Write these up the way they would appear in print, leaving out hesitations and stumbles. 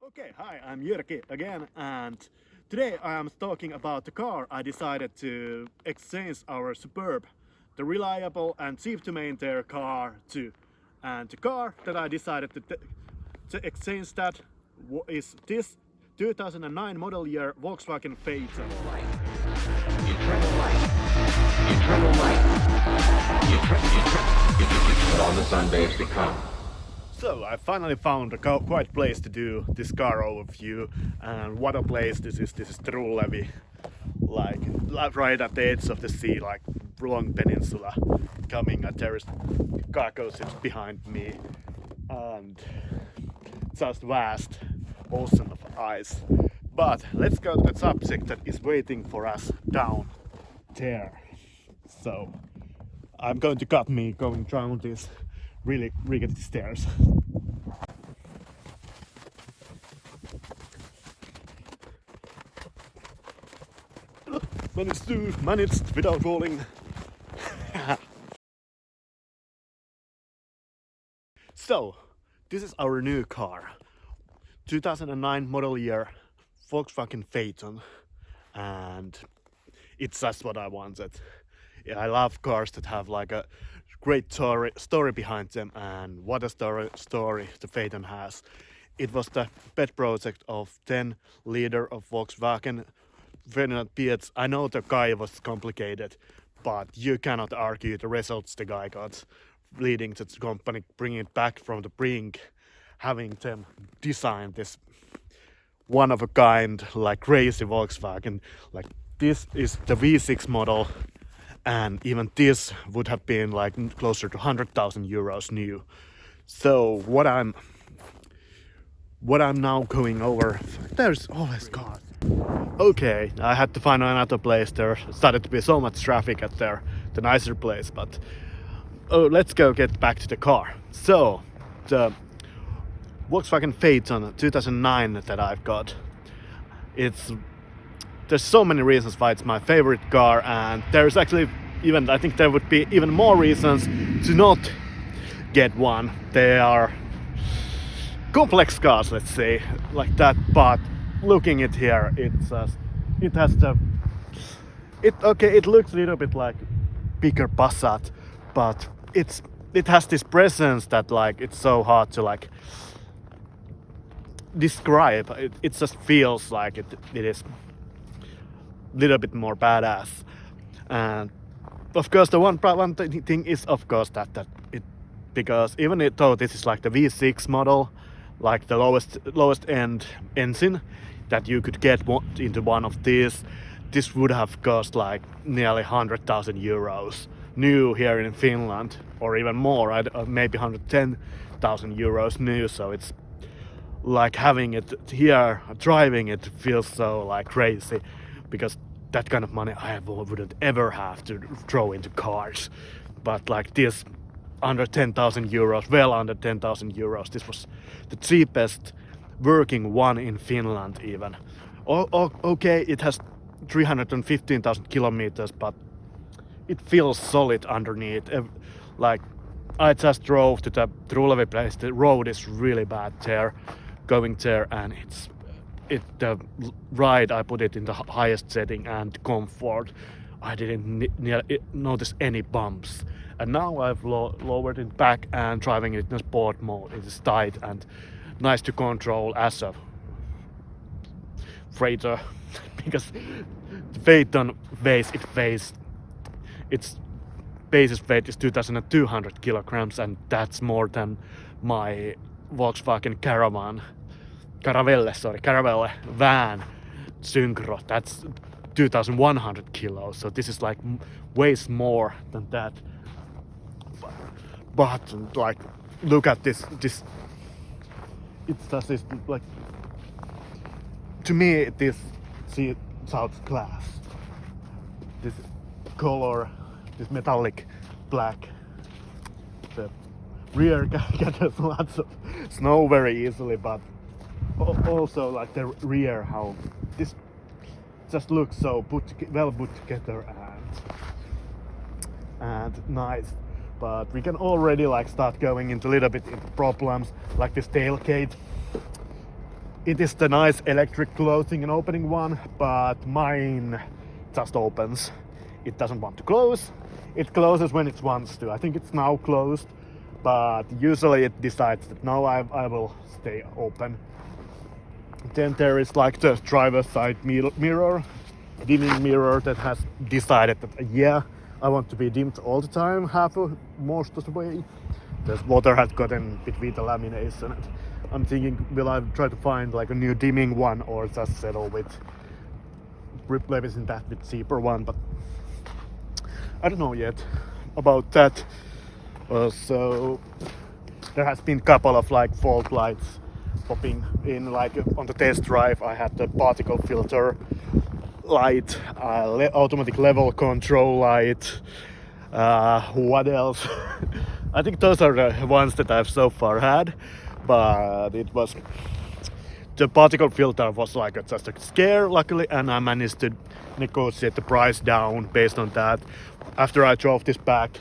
Okay, hi, I'm Jyrki again, and today I am talking about the car I decided to exchange our Superb, the reliable and cheap to maintain car to. And the car that I decided to exchange that is this 2009 model year Volkswagen Phaeton. Eternal light. Eternal light. But all the sunbathes become. So I finally found a quiet place to do this car overview, and what a place this is. This is Trullevi, like right at the edge of the sea, like long peninsula coming, and there is cargo sits behind me, and just vast ocean of ice. But let's go to the subject that is waiting for us down there. So I'm going to cut me going down these really rickety stairs. Managed without falling. So, this is our new car. 2009 model year Volkswagen Phaeton. And it's just what I wanted. Yeah, I love cars that have like a great story behind them, and what a story the Phaeton has. It was the pet project of then leader of Volkswagen, Ferdinand Pietz. I know the guy was complicated, but you cannot argue the results the guy got, leading to the company, bringing it back from the brink, having them design this one of a kind, like crazy Volkswagen. Like this is the V6 model, and even this would have been like closer to 100,000 euros new. So what I'm now going over, there's always cars. Okay, I had to find another place. There started to be so much traffic at the nicer place, but let's get back to the car. So the Volkswagen Phaeton 2009 that I've got, there's so many reasons why it's my favorite car, and there's actually even, I think there would be even more reasons to not get one. They are complex cars, let's say, like that, but looking at here, it looks a little bit like bigger Passat, but it has this presence that like it's so hard to like describe. It just feels like it is a little bit more badass. And of course the one thing is of course that it, because even though this is like the V6 model, like the lowest end engine that you could get into one of these, this would have cost like nearly 100,000 euros new here in Finland, or even more, maybe 110,000 euros new. So it's like having it here, driving it feels so like crazy, because that kind of money I wouldn't ever have to throw into cars. But like this, under 10,000 euros, well under 10,000 euros, this was the cheapest working one in Finland even. Okay, it has 315,000 kilometers, but it feels solid underneath. Like, I just drove to the Trullevi place. The road is really bad there, going there, and the ride, I put it in the highest setting and comfort. I didn't notice any bumps. And now I've lowered it back and driving it in sport mode. It is tight and nice to control as a freighter, because the Phaeton its basis weight is 2,200 kilograms, and that's more than my Volkswagen Caravelle van Synchro. That's 2,100 kilos. So this is like weighs more than that. But like, look at this. It's just this, like, to me this sounds class. This color, this metallic black. The rear gathers lots of snow very easily, but also like the rear, how this just looks so well put together and nice. But we can already like start going into a little bit into problems, like this tailgate. it is the nice electric closing and opening one, but mine just opens. It doesn't want to close. It closes when it wants to. I think it's now closed, but usually it decides that no, I will stay open. Then there is like the driver's side mirror, dimming mirror that has decided that yeah, I want to be dimmed all the time, most of the way. There's water had gotten between the lamination. I'm thinking, will I try to find like a new dimming one or just settle with replacing that with cheaper one? But I don't know yet about that. So there has been a couple of like fault lights popping in. Like on the test drive, I had the particle filter light, automatic level control light. What else? I think those are the ones that I've so far had, but it was the particle filter was like just a scare, luckily, and I managed to negotiate the price down based on that. After I drove this back,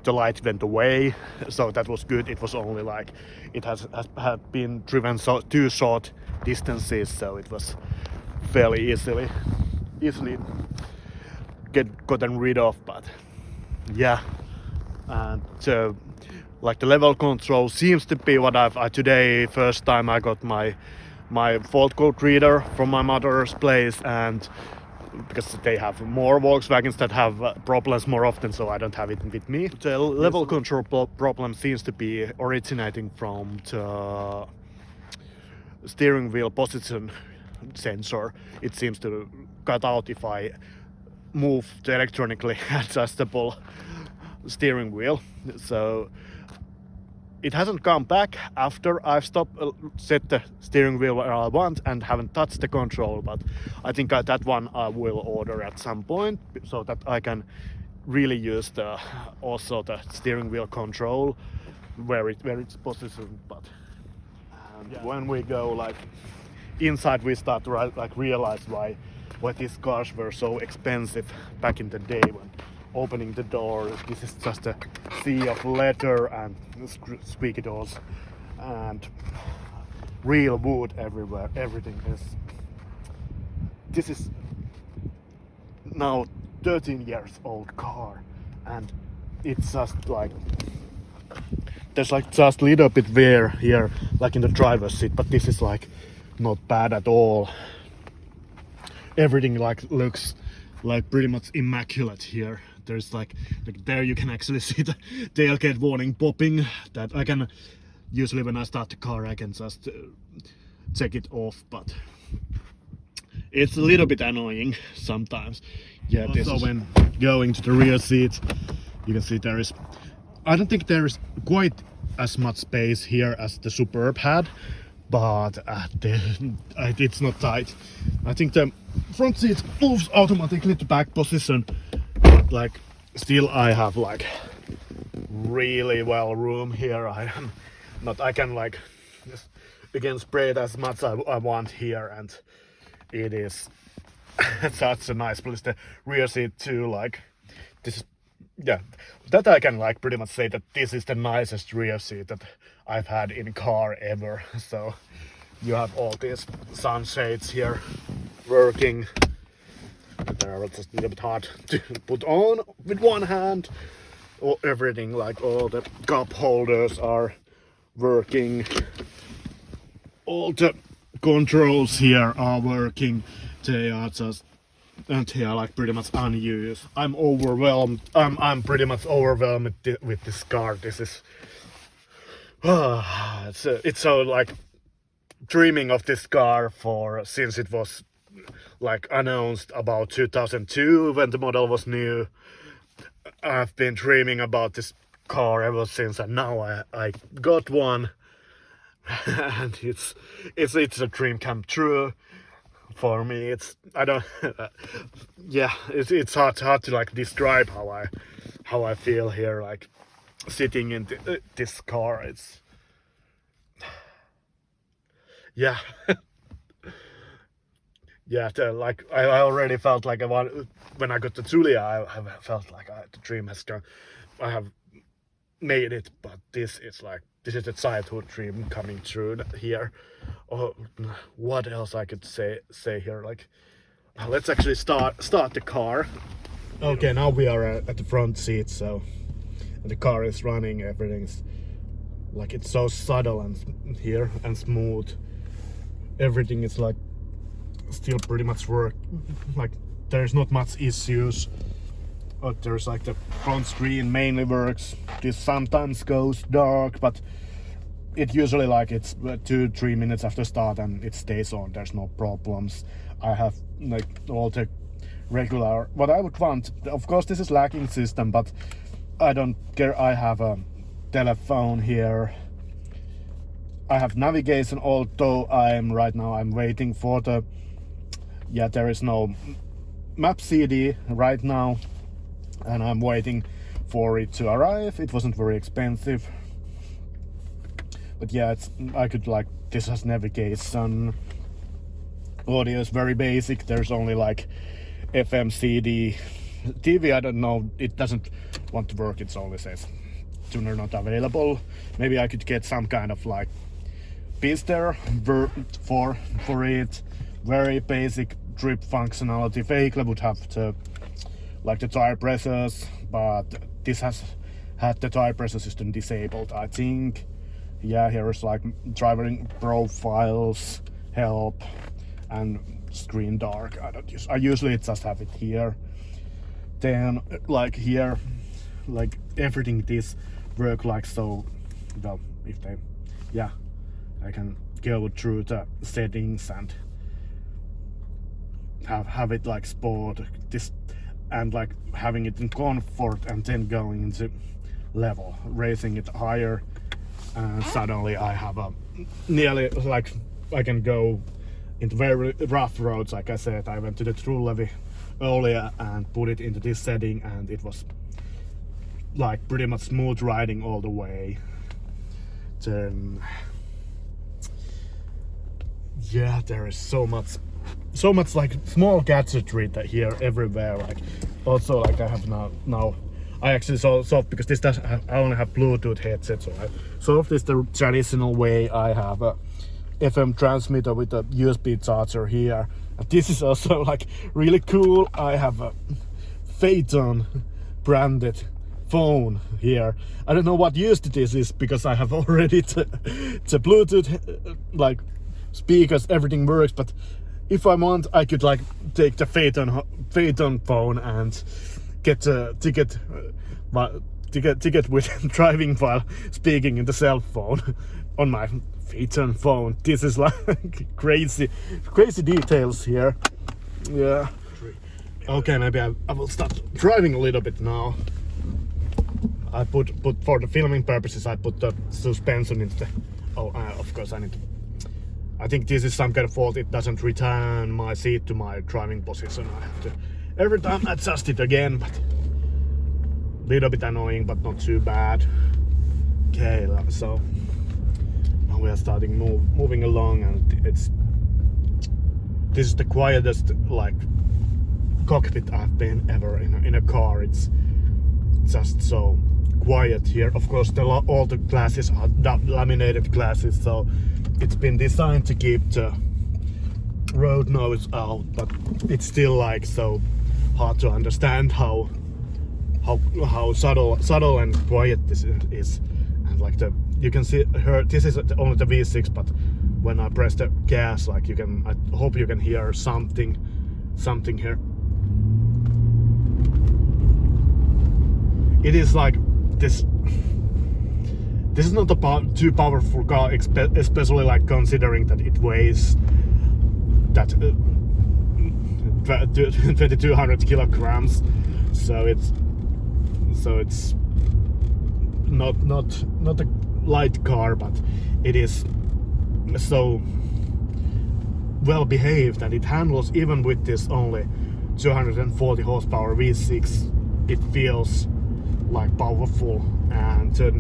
the light went away, so that was good. It was only like it had been driven two short distances, so it was fairly easily gotten rid of. But yeah, and like the level control seems to be what I today first time I got my fault code reader from my mother's place, and because they have more Volkswagens that have problems more often, so I don't have it with me. The level control problem seems to be originating from the steering wheel position sensor. It seems to cut out if I move the electronically adjustable steering wheel. So it hasn't come back after I've stopped set the steering wheel where I want and haven't touched the control, but I think that one I will order at some point so that I can really use also the steering wheel control where it's positioned. But when we go like inside, we start to like realize why these cars were so expensive back in the day. When opening the door, this is just a sea of leather and squeaky doors and real wood everywhere. Everything is. This is now 13 years old car, and it's just like there's like just a little bit wear here, like in the driver's seat, but this is like not bad at all. Everything like looks like pretty much immaculate here. There's like there you can actually see the tailgate warning popping. That I can usually when I start the car I can just take it off, but it's a little bit annoying sometimes. Yeah, also when going to the rear seat, you can see there is. I don't think there is quite as much space here as the Superb had, but it's not tight. I think the front seat moves automatically to back position, but like still I have like really well room here. I can like just again spread as much I want here, and it is such a nice place. The rear seat too, like this is, yeah, that I can like pretty much say that this is the nicest rear seat that I've had in a car ever. So you have all these sunshades here working. They're just a little bit hard to put on with one hand. Everything, like all the cup holders are working. All the controls here are working. They are just, and they are like pretty much unused. I'm overwhelmed. I'm pretty much overwhelmed with this car. This is it's so like dreaming of this car since it was like announced about 2002 when the model was new. I've been dreaming about this car ever since, and now I got one, and it's a dream come true for me. It's hard to like describe how I feel here, like sitting in this car. It's yeah. Yeah, like I already felt like when I got to Julia, I felt like the dream has come. I have made it, but this is the childhood dream coming true here. Oh, what else I could say here? Like, let's actually start the car. Okay, now we are at the front seat, so the car is running. Everything's like, it's so subtle and here and smooth. Everything is like still pretty much work. Like, there's not much issues. There's like the front screen mainly works. This sometimes goes dark, but it usually like it's 2-3 minutes after start and it stays on. There's no problems. I have like all the regular what I would want. Of course, this is lacking system, but I don't care. I have a telephone here. I have navigation, although I'm waiting for the there is no map CD right now, and I'm waiting for it to arrive. It wasn't very expensive, but I could like, this has navigation. Audio is very basic. There's only like FM, CD, TV. I don't know. It doesn't want to work. It only says tuner not available. Maybe I could get some kind of like pistol for it. Very basic trip functionality. Vehicle would have to like the tire pressures, but this has had the tire pressure system disabled, I think. Here is like driving profiles, help, and screen dark. I usually just have it here. Then like here, like everything this work like so well. If they I can go through the settings and have it like sport this, and like having it in comfort, and then going into level, raising it higher, and suddenly I have a nearly like I can go into very rough roads. Like I said, I went to the true levy earlier and put it into this setting, and it was like pretty much smooth riding all the way. Then there is so much like small gadgetry that here everywhere. Like also like I have now I actually solved, because this does I only have Bluetooth headset, so I solved this the traditional way. I have a FM transmitter with a USB charger here, and this is also like really cool. I have a Phaeton branded phone here. I don't know what use this is, because I have already the Bluetooth like speakers, everything works, but if I want, I could like take the Phaeton phone and get a ticket with driving while speaking in the cell phone on my Phaeton phone. This is like crazy details here. Yeah. Okay, maybe I will start driving a little bit now. I put for the filming purposes, I put the suspension into the. Of course I need to. I think this is some kind of fault. It doesn't return my seat to my driving position. I have to every time adjust it again, but little bit annoying, but not too bad. Okay, so now we are starting moving along, and this is the quietest like cockpit I've been ever in a car. It's just so quiet here. Of course, all the glasses are laminated glasses, so it's been designed to keep the road noise out, but it's still like so hard to understand how subtle and quiet this is. And like you can see her, this is only the V6, but when I press the gas, like I hope you can hear something here. It is like this is not a too powerful car, especially like considering that it weighs that 2200 kilograms. So it's not a light car, but it is so well behaved, and it handles, even with this only 240 horsepower V6, it feels like powerful. And the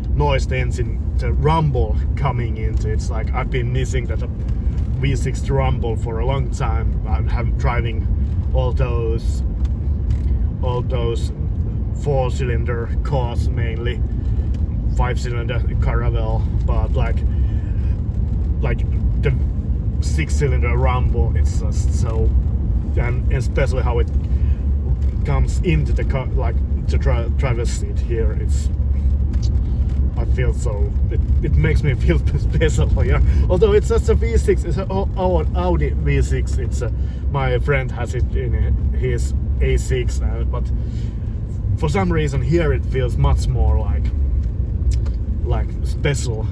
noise, the engine, the rumble coming into it's like I've been missing that V6 rumble for a long time. I'm driving all those 4-cylinder cars mainly, 5-cylinder Caravelle, but like the 6-cylinder Rambo, it's just so, and especially how it comes into the car, like the driver's seat here, I feel so, it makes me feel special here. Although it's just a V6, it's an Audi V6. It's my friend has it in his A6, but for some reason here it feels much more like special.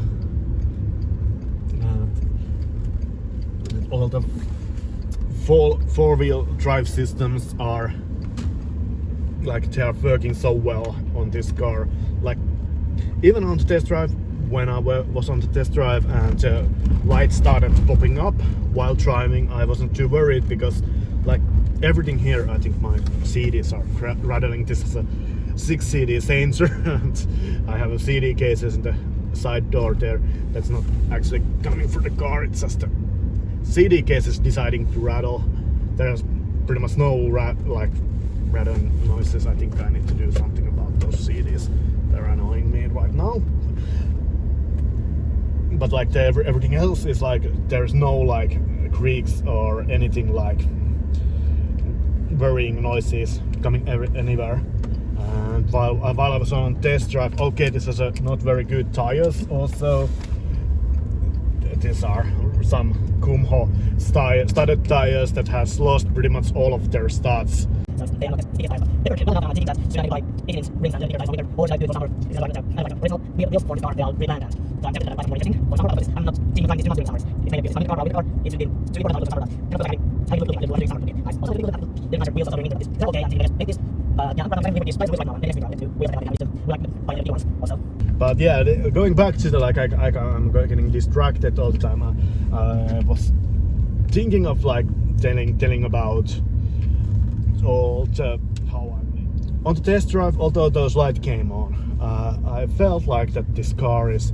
All the four-wheel drive systems are like they are working so well on this car. Like even on the test drive, when I was on the test drive and the lights started popping up while driving, I wasn't too worried because like everything here, I think my CDs are rattling. This is a 6 CD sensor and I have a CD cases in the side door there. That's not actually coming from the car, it's just a CD case is deciding to rattle. There's pretty much no rattling noises. I think I need to do something about those CDs. They're annoying me right now. But like everything else is like there's no like creaks or anything like worrying noises coming anywhere. And while I was on test drive, okay, this is not very good tires. Also, these are some Kumho studded tires that has lost pretty much all of their stats. They are not ticket tires. They were well enough, that surrounded by 18-inch rings and ticket tires on or should I do it for summer? Because like original wheels for the car, they are replanned and so I'm tempted to buy more interesting for summer, but I'm not seeing the too much during summers. It may be a car or with the car, it should be to be important to summer. And of course, I look at during summer. Nice. Also, the wheels are doing it. They're okay, I think I make this. Yeah, but I'm trying to these wheels right now. And the next video, wheels that I used to like buy the new ones also. But yeah, going back to the I'm getting distracted all the time. I was thinking of like telling about all the how on the test drive. Although those lights came on, I felt like that this car is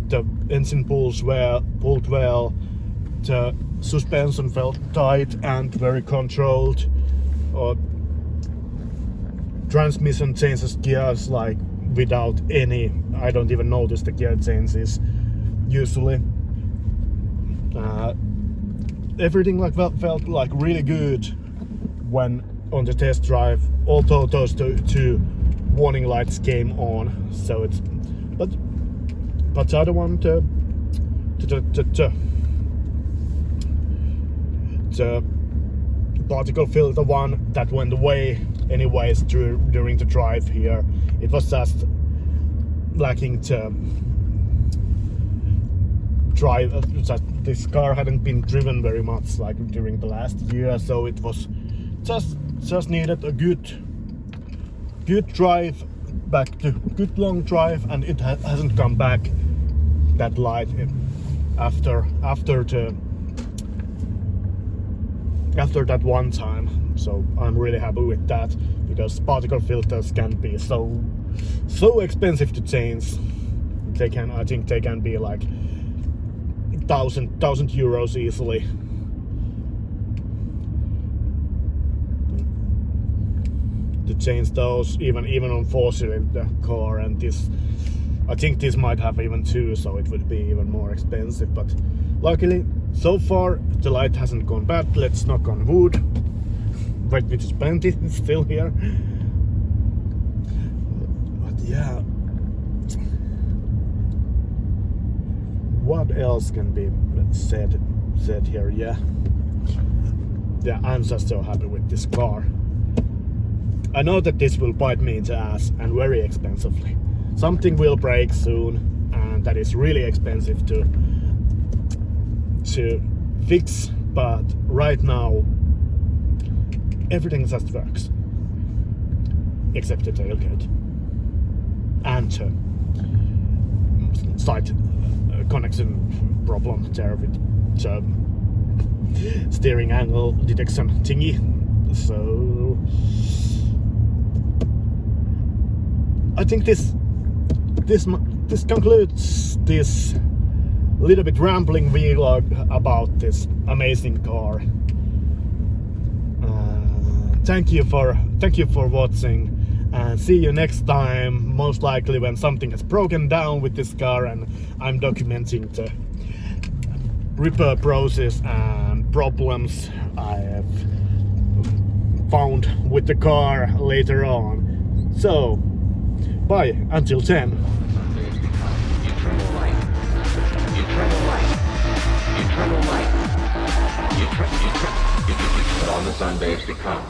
the engine pulled well, the suspension felt tight and very controlled. Transmission changes gears like without any. I don't even notice the gear changes usually. Everything like felt like really good when on the test drive. Although those two warning lights came on, so it's but the other one, the particle filter one that went away anyways during the drive here. It was just lacking to drive. This car hadn't been driven very much like during the last year, so it was just needed a good drive back to good long drive, and it hasn't come back that light after that one time. So I'm really happy with that, because particle filters can be so expensive to change. I think they can be like 1,000 euros easily. To change those even on 4-cylinder car, and this I think this might have even 2, so it would be even more expensive. But luckily so far the light hasn't gone bad. Let's knock on wood. Wait, which is plenty, it's still here. But yeah, what else can be said here? Yeah, I'm just so happy with this car. I know that this will bite me in the ass, and very expensively. Something will break soon, and that is really expensive to fix. But right now everything just works except the tailgate and side connection problem there with the steering angle detection thingy. So I think this concludes this little bit rambling vlog about this amazing car. Thank you for watching, And see you next time, most likely when something has broken down with this car and I'm documenting the repair process and problems I have found with the car later on. So, bye, until then. You turn the light. You turn the light. You turn the light. But on the sun babes to come.